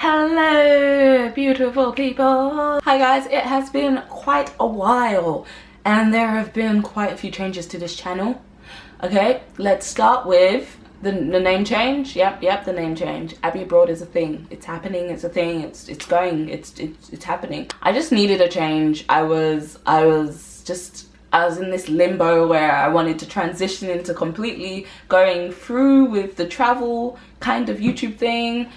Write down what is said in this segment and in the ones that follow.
Hello beautiful people. Hi guys, it has been quite a while and there have been quite a few changes to this channel. Okay, let's start with the name change. Yep, the name change. Abby Abroad is a thing. It's happening. It's a thing. It's happening. I just needed a change. I was in this limbo where I wanted to transition into completely going through with the travel kind of YouTube thing,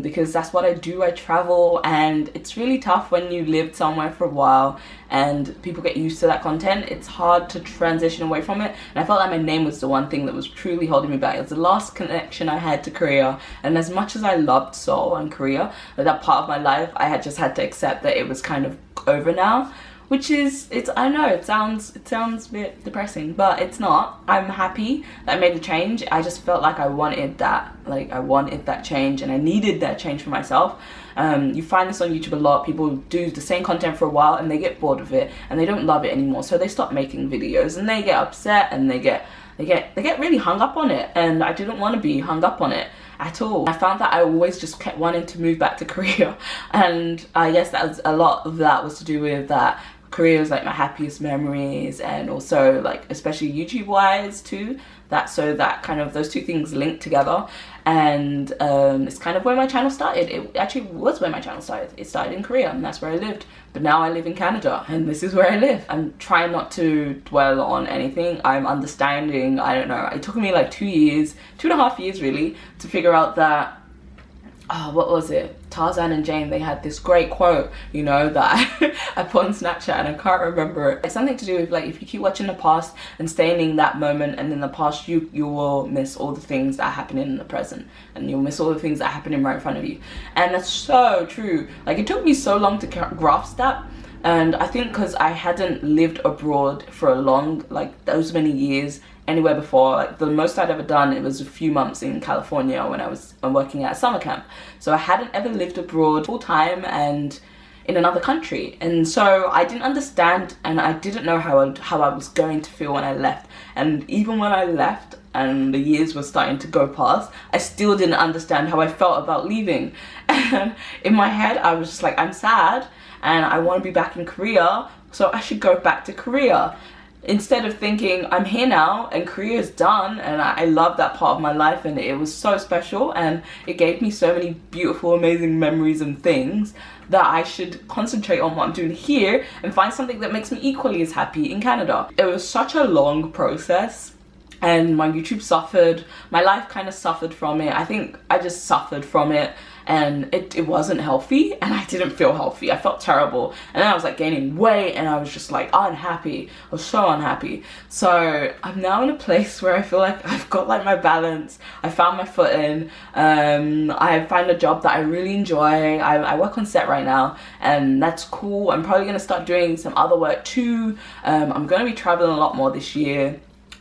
because that's what I do. I travel, and it's really tough when you lived somewhere for a while and people get used to that content. It's hard to transition away from it, and I felt like my name was the one thing that was truly holding me back. It was the last connection I had to Korea, and as much as I loved Seoul and Korea, that part of my life, I had just had to accept that it was kind of over now. Which is, I know it sounds a bit depressing, but it's not. I'm happy that I made a change. I just felt like I wanted that. Like, I wanted that change, and I needed that change for myself. You find this on YouTube a lot. People do the same content for a while and they get bored of it and they don't love it anymore, so they stop making videos and they get upset and they get really hung up on it, and I didn't want to be hung up on it at all. I found that I always just kept wanting to move back to Korea, and I guess that was a lot of that was to do with that Korea is like my happiest memories, and also like especially YouTube wise too, that kind of those two things linked together. And it's kind of where my channel started. It actually was where my channel started. It started in Korea, and that's where I lived, but now I live in Canada and this is where I live. I'm trying not to dwell on anything. I'm understanding. I don't know, it took me like 2.5 years really to figure out that, what was it? Tarzan and Jane, they had this great quote, you know, that I put on Snapchat and I can't remember it. It's something to do with like, if you keep watching the past and staying in that moment and in the past, you will miss all the things that are happening in the present, and you'll miss all the things that are happening right in front of you. And that's so true. Like, it took me so long to grasp that. And I think because I hadn't lived abroad for a long, like those many years anywhere before. Like, the most I'd ever done, it was a few months in California when I was working at a summer camp. So I hadn't ever lived abroad full time and in another country, and so I didn't understand, and I didn't know how I was going to feel when I left. And even when I left and the years were starting to go past, I still didn't understand how I felt about leaving. And in my head I was just like, I'm sad and I want to be back in Korea, so I should go back to Korea. Instead of thinking, I'm here now and Korea is done, and I love that part of my life and it was so special and it gave me so many beautiful, amazing memories and things, that I should concentrate on what I'm doing here and find something that makes me equally as happy in Canada. It was such a long process, and my YouTube suffered, my life kind of suffered from it. I think I just suffered from it, and it wasn't healthy, and I didn't feel healthy. I felt terrible, and then I was like gaining weight and I was just like unhappy. I was so unhappy. So I'm now in a place where I feel like I've got like my balance. I found my footing. I find a job that I really enjoy. I work on set right now, and that's cool. I'm probably gonna start doing some other work too. I'm gonna be traveling a lot more this year.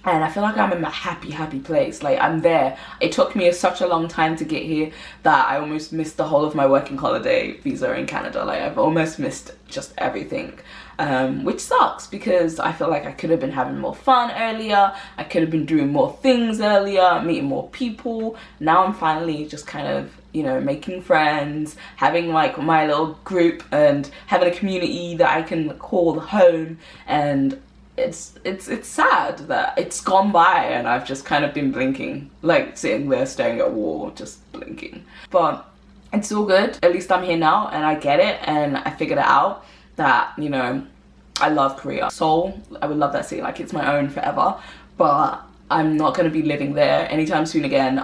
And I feel like I'm in a happy place. Like, I'm there. It took me such a long time to get here that I almost missed the whole of my working holiday visa in Canada. Like, I've almost missed just everything, which sucks, because I feel like I could have been having more fun earlier. I could have been doing more things earlier, meeting more people. Now I'm finally just kind of, you know, making friends, having like my little group and having a community that I can call home. And it's sad that it's gone by and I've just kind of been blinking, like sitting there staring at a wall, just blinking. But it's all good. At least I'm here now and I get it, and I figured it out that, you know, I love Korea. Seoul, I would love that city, like it's my own forever, but I'm not going to be living there anytime soon again.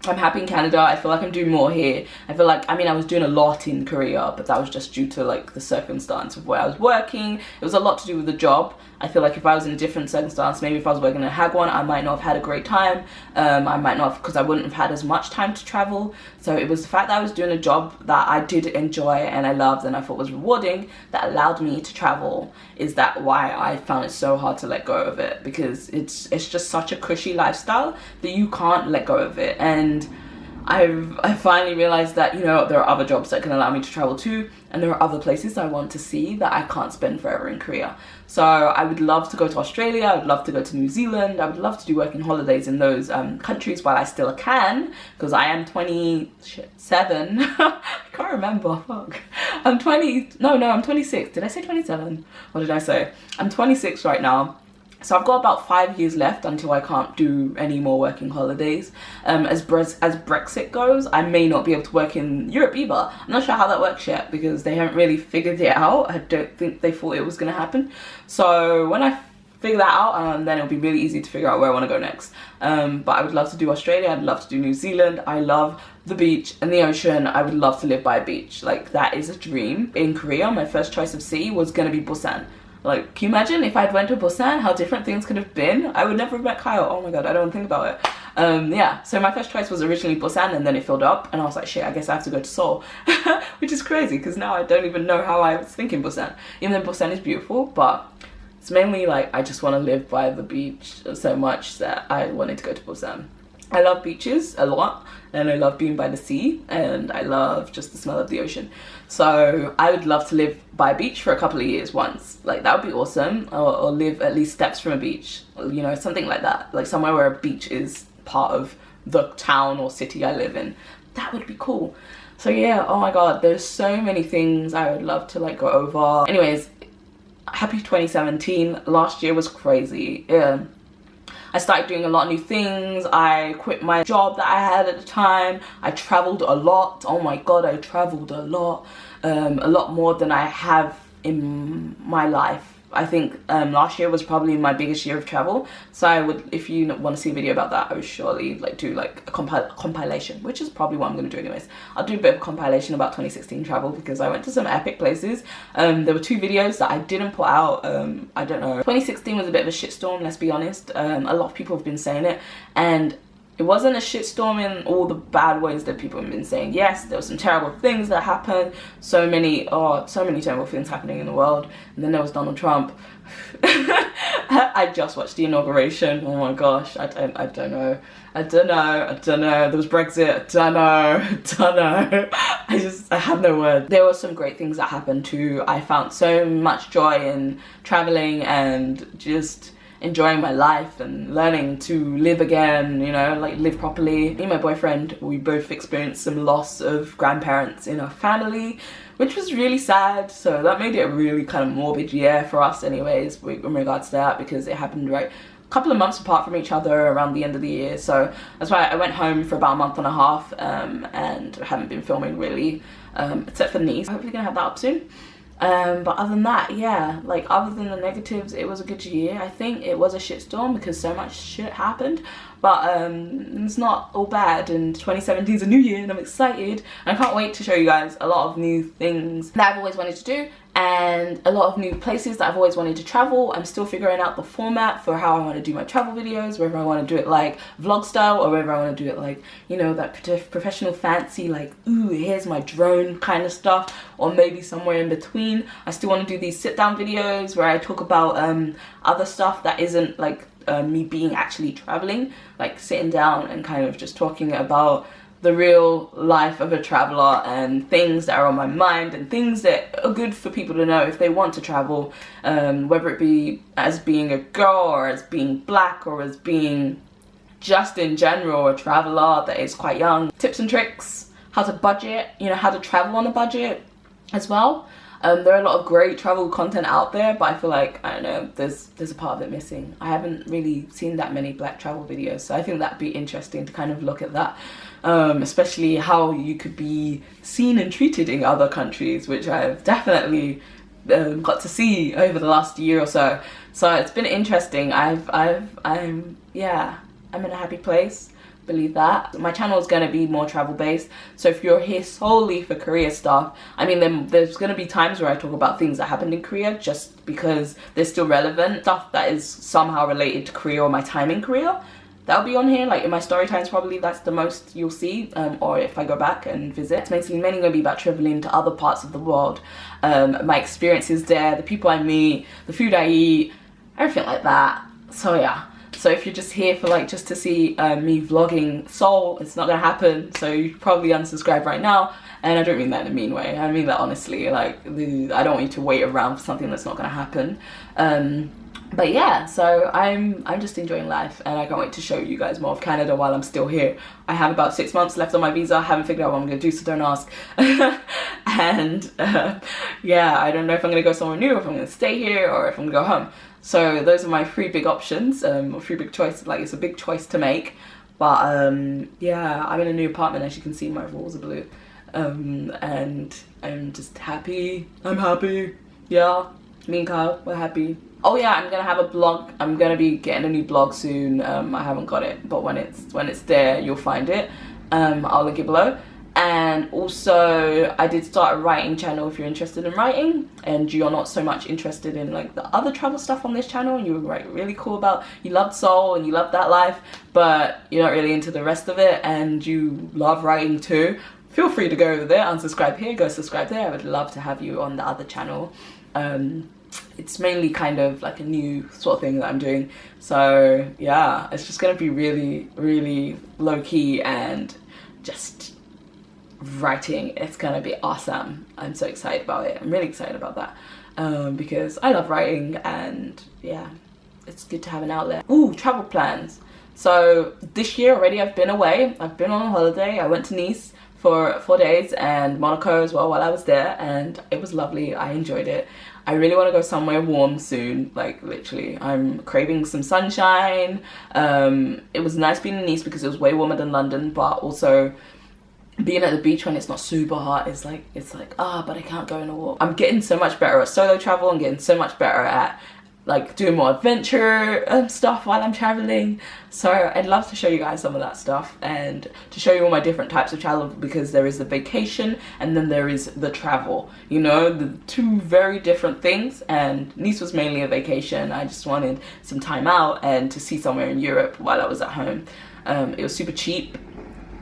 I'm happy in Canada. I feel like I'm doing more here. I feel like, I mean, I was doing a lot in Korea, but that was just due to like the circumstance of where I was working. It was a lot to do with the job. I feel like if I was in a different circumstance, maybe if I was working at Hagwon, I might not have had a great time. I might not have, because I wouldn't have had as much time to travel. So it was the fact that I was doing a job that I did enjoy and I loved and I thought was rewarding that allowed me to travel. Is that why I found it so hard to let go of it? Because it's just such a cushy lifestyle that you can't let go of it. And I finally realized that, you know, there are other jobs that can allow me to travel to, and there are other places I want to see that I can't spend forever in Korea. So I would love to go to Australia, I would love to go to New Zealand, I would love to do working holidays in those countries while I still can, because I am 27. I can't remember, fuck. I'm 26. Did I say 27? What did I say? I'm 26 right now. So I've got about 5 years left until I can't do any more working holidays. As Brexit goes, I may not be able to work in Europe either. I'm not sure how that works yet because they haven't really figured it out. I don't think they thought it was going to happen. So when I figure that out, then it'll be really easy to figure out where I want to go next. But I would love to do Australia, I'd love to do New Zealand. I love the beach and the ocean. I would love to live by a beach. Like, that is a dream. In Korea, my first choice of city was going to be Busan. Like, can you imagine if I'd went to Busan, how different things could have been? I would never have met Kyle. Oh my god, I don't think about it. Yeah, so my first choice was originally Busan, and then it filled up, and I was like, shit, I guess I have to go to Seoul. Which is crazy, because now I don't even know how I was thinking Busan. Even though Busan is beautiful, but it's mainly like, I just want to live by the beach so much that I wanted to go to Busan. I love beaches a lot, and I love being by the sea, and I love just the smell of the ocean. So I would love to live by a beach for a couple of years once. Like, that would be awesome. Or live at least steps from a beach, you know, something like that. Like somewhere where a beach is part of the town or city I live in. That would be cool. So yeah, oh my god, there's so many things I would love to like go over. Anyways, happy 2017. Last year was crazy. I started doing a lot of new things. I quit my job that I had at the time. I traveled a lot. Oh my god, I traveled a lot more than I have in my life. I think last year was probably my biggest year of travel. So I would, if you want to see a video about that, I would surely like do like a compilation, which is probably what I'm going to do anyways. I'll do a bit of a compilation about 2016 travel because I went to some epic places. There were 2 videos that I didn't put out. I don't know. 2016 was a bit of a shitstorm, let's be honest. A lot of people have been saying it, and it wasn't a shitstorm in all the bad ways that people have been saying. Yes, there were some terrible things that happened. So many terrible things happening in the world. And then there was Donald Trump. I just watched the inauguration. Oh my gosh, I don't know. There was Brexit. I don't know. I have no words. There were some great things that happened too. I found so much joy in traveling and just enjoying my life and learning to live again, you know, like live properly. Me and my boyfriend, we both experienced some loss of grandparents in our family, which was really sad. So that made it a really kind of morbid year for us anyways, in regards to that, because it happened right a couple of months apart from each other around the end of the year. So that's why I went home for about a month and a half, and I haven't been filming really, except for the niece. Hopefully gonna have that up soon. But other than that, yeah, like other than the negatives, it was a good year. I think it was a shitstorm because so much shit happened, but it's not all bad, and 2017 is a new year and I'm excited. I can't wait to show you guys a lot of new things that I've always wanted to do, and a lot of new places that I've always wanted to travel. I'm still figuring out the format for how I want to do my travel videos, whether I want to do it like vlog style or whether I want to do it like, you know, that professional fancy, like, ooh, here's my drone kind of stuff, or maybe somewhere in between. I still want to do these sit down videos where I talk about other stuff that isn't like me being actually traveling, like sitting down and kind of just talking about the real life of a traveler and things that are on my mind and things that are good for people to know if they want to travel, whether it be as being a girl or as being black or as being just in general a traveler that is quite young. Tips and tricks, how to budget, you know, how to travel on a budget as well. There are a lot of great travel content out there, but I feel like, I don't know, there's a part of it missing. I haven't really seen that many black travel videos, so I think that'd be interesting to kind of look at that, especially how you could be seen and treated in other countries, which I've definitely got to see over the last year or so. So it's been interesting. I'm in a happy place. Believe that. My channel is going to be more travel based, so if you're here solely for Korea stuff, I mean, then there's going to be times where I talk about things that happened in Korea just because they're still relevant. Stuff that is somehow related to Korea or my time in Korea, that'll be on here. Like in my story times, probably that's the most you'll see, or if I go back and visit. It's mainly going to be about traveling to other parts of the world, my experiences there, the people I meet, the food I eat, everything like that. So yeah. So if you're just here for like just to see me vlogging Seoul, it's not gonna happen. So you probably unsubscribe right now. And I don't mean that in a mean way. I mean that honestly. Like I don't want you to wait around for something that's not gonna happen. But yeah, so I'm just enjoying life, and I can't wait to show you guys more of Canada while I'm still here. I have about 6 months left on my visa. I haven't figured out what I'm gonna do, so don't ask. And yeah, I don't know if I'm gonna go somewhere new, if I'm gonna stay here, or if I'm gonna go home. So those are my 3 big options, or 3 big choices. Like, it's a big choice to make. But yeah, I'm in a new apartment. As you can see, my walls are blue. And I'm just happy. I'm happy. Yeah, me and Kyle, we're happy. Oh yeah, I'm gonna have a blog. I'm gonna be getting a new blog soon. I haven't got it, but when it's there, you'll find it. I'll link it below. And also, I did start a writing channel if you're interested in writing, and you're not so much interested in like the other travel stuff on this channel, and you were like really cool about, you loved Seoul and you loved that life, but you're not really into the rest of it, and you love writing too. Feel free to go over there, unsubscribe here, go subscribe there. I would love to have you on the other channel. It's mainly kind of like a new sort of thing that I'm doing. So yeah, it's just gonna be really, really low key and just writing. It's gonna be awesome. I'm so excited about it. I'm really excited about that because I love writing, and yeah, it's good to have an outlet. Ooh, travel plans. So this year already I've been away. I've been on a holiday. I went to Nice for 4 days, and Monaco as well while I was there, and it was lovely. I enjoyed it. I really want to go somewhere warm soon, like literally. I'm craving some sunshine. It was nice being in Nice because it was way warmer than London, but also being at the beach when it's not super hot is like, it's like, but I can't go on a walk. I'm getting so much better at solo travel. I'm getting so much better at like doing more adventure stuff while I'm traveling. So I'd love to show you guys some of that stuff, and to show you all my different types of travel, because there is the vacation and then there is the travel, you know, the 2 very different things. And Nice was mainly a vacation. I just wanted some time out and to see somewhere in Europe while I was at home. It was super cheap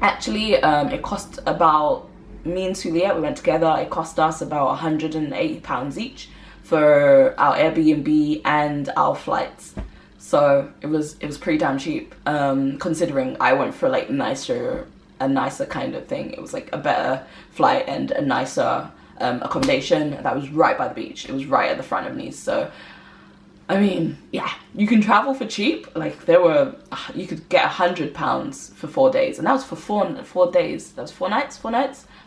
actually. It cost about, me and Juliet, we went together, it cost us about £180 each for our Airbnb and our flights. So it was pretty damn cheap, considering I went for like a nicer kind of thing. It was like a better flight and a nicer accommodation that was right by the beach. It was right at the front of Nice. So I mean, yeah, you can travel for cheap. Like you could get £100 for 4 days, and that was for 4 days. That was 4 nights.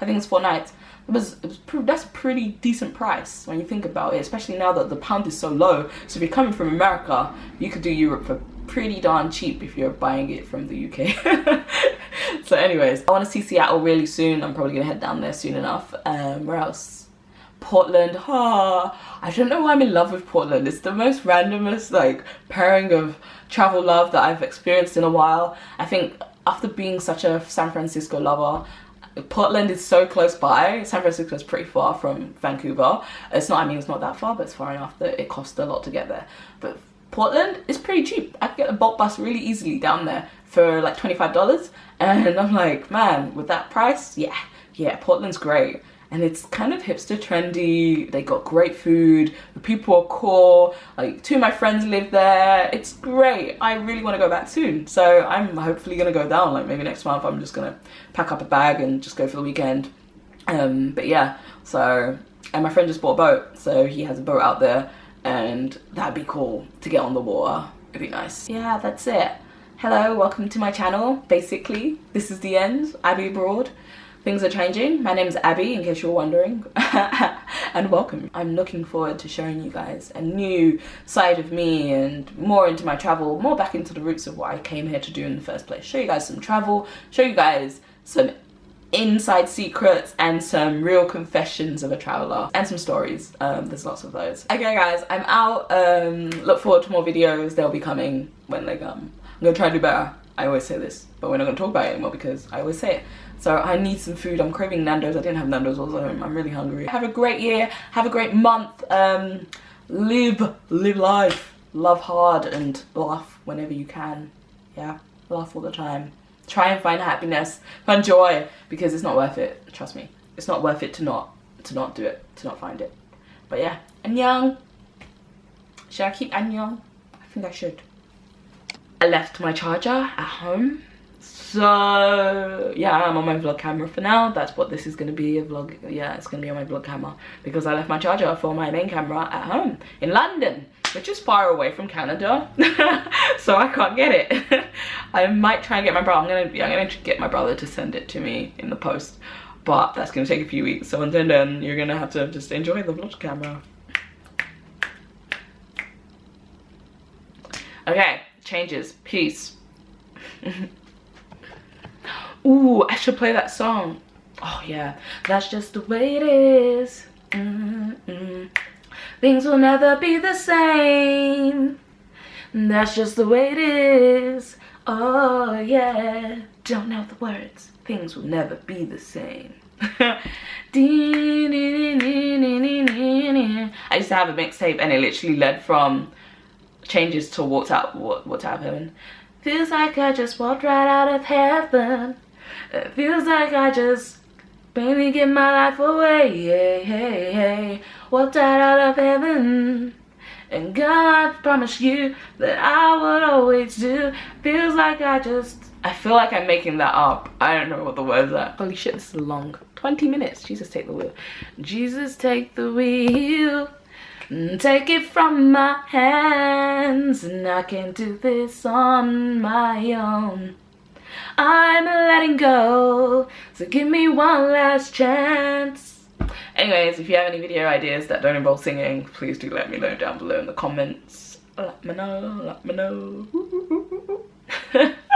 I think it's 4 nights. That's a pretty decent price when you think about it, especially now that the pound is so low. So if you're coming from America, you could do Europe for pretty darn cheap if you're buying it from the UK. So anyways, I want to see Seattle really soon. I'm probably gonna head down there soon enough. Where else? Portland. I don't know why I'm in love with Portland. It's the most randomest like pairing of travel love that I've experienced in a while. I think after being such a San Francisco lover, Portland is so close by. San Francisco is pretty far from Vancouver. It's not that far, but it's far enough that it costs a lot to get there. But Portland is pretty cheap. I could get a Bolt bus really easily down there for like $25. And I'm like, man, with that price, yeah, Portland's great. And it's kind of hipster trendy. They got great food. The people are cool. Like 2 of my friends live there. It's great. I really want to go back soon. So I'm hopefully going to go down. Like maybe next month I'm just going to pack up a bag and just go for the weekend. But yeah, so, and my friend just bought a boat. So he has a boat out there, and that'd be cool to get on the water. It'd be nice. Yeah, that's it. Hello, welcome to my channel. Basically, this is the end. Abby abroad. Things are changing. My name's Abby, in case you're wondering. And welcome. I'm looking forward to showing you guys a new side of me, and more into my travel, more back into the roots of what I came here to do in the first place. Show you guys some travel, show you guys some inside secrets and some real confessions of a traveler, and some stories. There's lots of those. Okay guys, I'm out. Look forward to more videos. They'll be coming when they come. I'm gonna try to do better. I always say this, but we're not gonna talk about it anymore because I always say it. So I need some food. I'm craving Nando's. I didn't have Nando's all the time. I'm really hungry. Have a great year. Have a great month. Live life. Love hard and laugh whenever you can. Yeah, laugh all the time. Try and find happiness, find joy, because it's not worth it. Trust me, it's not worth it to not do it, to not find it. But yeah, annyeong. Should I keep annyeong? I think I should. I left my charger at home. So yeah, I'm on my vlog camera for now. That's what this is going to be, a vlog. Yeah, it's going to be on my vlog camera because I left my charger for my main camera at home in London, which is far away from Canada. So I can't get it. I might try and get my brother. I'm gonna get my brother to send it to me in the post, but that's gonna take a few weeks. So until then, you're gonna have to just enjoy the vlog camera. Okay, changes. Peace. Ooh, I should play that song. Oh yeah, that's just the way it is. Things will never be the same. That's just the way it is. Oh yeah, don't know the words. Things will never be the same. I used to have a mixtape and it literally led from changes to What's Up Heaven. Feels like I just walked right out of heaven. It feels like I just barely give my life away. Hey, hey, hey. Walked right out of heaven. And God promised you that I would always do. Feels like I feel like I'm making that up. I don't know what the words are. Holy shit, this is long. 20 minutes. Jesus, take the wheel. Jesus, take the wheel. Take it from my hands. And I can't do this on my own. I'm letting go. So give me one last chance. Anyways, if you have any video ideas that don't involve singing, please do let me know down below in the comments. Let me know.